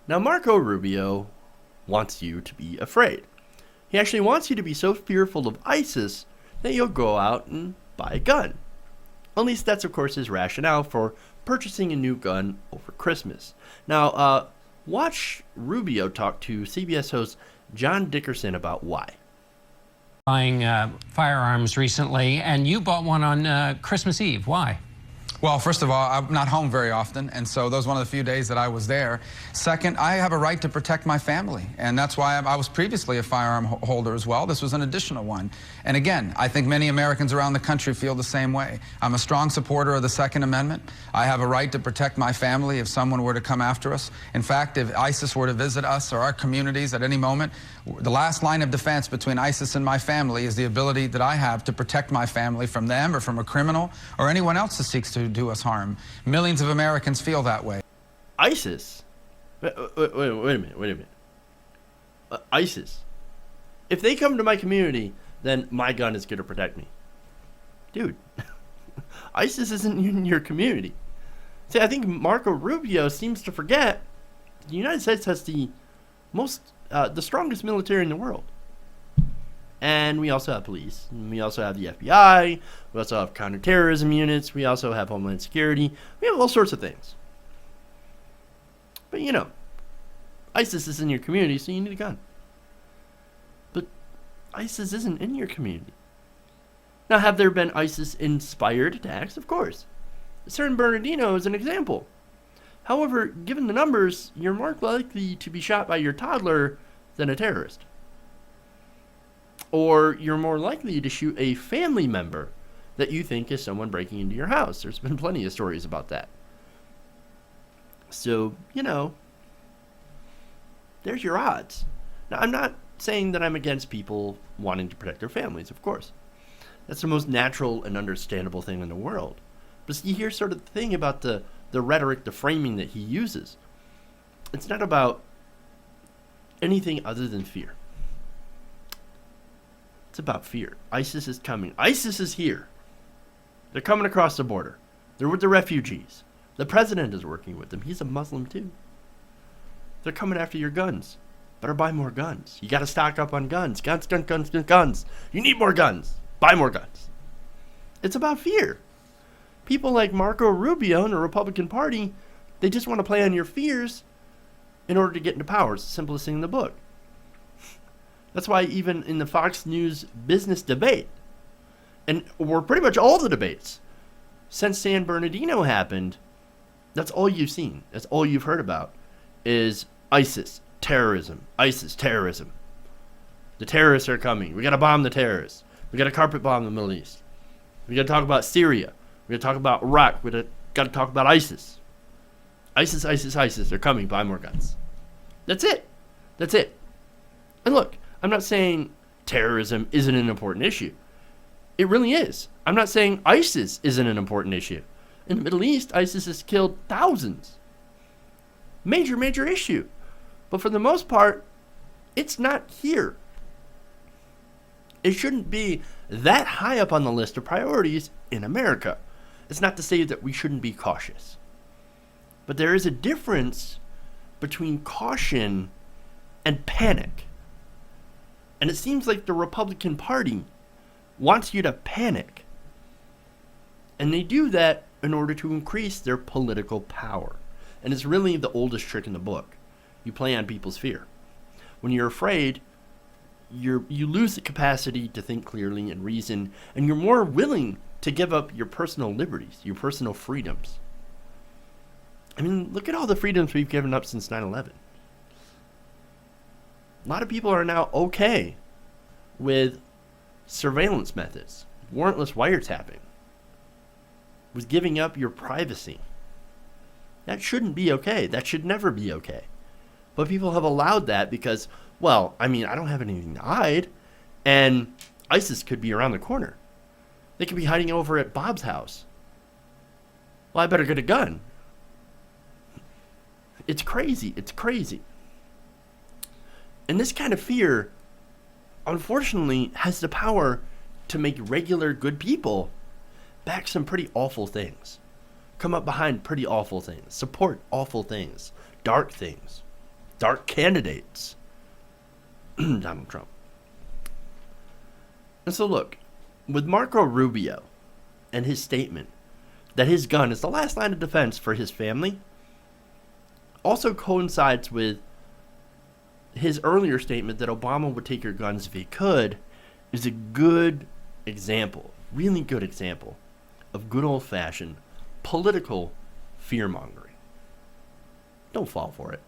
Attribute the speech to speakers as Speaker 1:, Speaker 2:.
Speaker 1: Now, Marco Rubio wants you to be afraid. He actually wants you to be so fearful of ISIS that you'll go out and buy a gun. At least that's, of course, his rationale for purchasing a new gun over Christmas. Now, watch Rubio talk to CBS host John Dickerson about why.
Speaker 2: Buying firearms recently, and you bought one on Christmas Eve. Why?
Speaker 3: Well, first of all, I'm not home very often, and so those were one of the few days that I was there. Second, I have a right to protect my family, and that's why I was previously a firearm holder as well. This was an additional one. And again, I think many Americans around the country feel the same way. I'm a strong supporter of the Second Amendment. I have a right to protect my family if someone were to come after us. In fact, if ISIS were to visit us or our communities at any moment, the last line of defense between ISIS and my family is the ability that I have to protect my family from them or from a criminal or anyone else that seeks to do us harm. Millions of Americans feel that way.
Speaker 1: ISIS? Wait a minute. ISIS. If they come to my community, then my gun is going to protect me. Dude, ISIS isn't in your community. See, I think Marco Rubio seems to forget the United States has the strongest military in the world. And we also have police. And we also have the FBI. We also have counterterrorism units. We also have Homeland Security. We have all sorts of things. But ISIS is in your community, so you need a gun. But ISIS isn't in your community. Now, have there been ISIS-inspired attacks? Of course. San Bernardino is an example. However, given the numbers, you're more likely to be shot by your toddler than a terrorist. Or you're more likely to shoot a family member that you think is someone breaking into your house. There's been plenty of stories about that. So, there's your odds. Now, I'm not saying that I'm against people wanting to protect their families, of course. That's the most natural and understandable thing in the world. But you hear sort of the thing about the rhetoric, the framing that he uses. It's not about anything other than fear. It's about fear. ISIS is coming. ISIS is here. They're coming across the border. They're with the refugees. The president is working with them. He's a Muslim too. They're coming after your guns. Better buy more guns. You got to stock up on guns. Guns. You need more guns. Buy more guns. It's about fear. People like Marco Rubio and the Republican Party, they just want to play on your fears in order to get into power. It's the simplest thing in the book. That's why even in the Fox News business debate, or pretty much all the debates, since San Bernardino happened, that's all you've seen. That's all you've heard about is ISIS, terrorism, ISIS, terrorism. The terrorists are coming. We got to bomb the terrorists. We got to carpet bomb the Middle East. We got to talk about Syria. We got to talk about Iraq. We got to talk about ISIS. ISIS. They're coming. Buy more guns. That's it. And look, I'm not saying terrorism isn't an important issue. It really is. I'm not saying ISIS isn't an important issue. In the Middle East, ISIS has killed thousands. Major issue. But for the most part, it's not here. It shouldn't be that high up on the list of priorities in America. It's not to say that we shouldn't be cautious. But there is a difference between caution and panic. And it seems like the Republican Party wants you to panic. And they do that in order to increase their political power. And it's really the oldest trick in the book. You play on people's fear. When you're afraid, you lose the capacity to think clearly and reason, and you're more willing to give up your personal liberties, your personal freedoms. I mean, look at all the freedoms we've given up since 9/11. A lot of people are now okay with surveillance methods, warrantless wiretapping, with giving up your privacy. That shouldn't be okay. That should never be okay. But people have allowed that because, I don't have anything to hide, and ISIS could be around the corner. They could be hiding over at Bob's house. Well, I better get a gun. It's crazy. And this kind of fear, unfortunately, has the power to make regular good people back some pretty awful things. Come up behind pretty awful things. Support awful things. Dark things. dark candidates. Donald Trump. And so look, with Marco Rubio and his statement that his gun is the last line of defense for his family also coincides with his earlier statement that Obama would take your guns if he could, is a good example, really good example, of good old-fashioned political fear-mongering. Don't fall for it.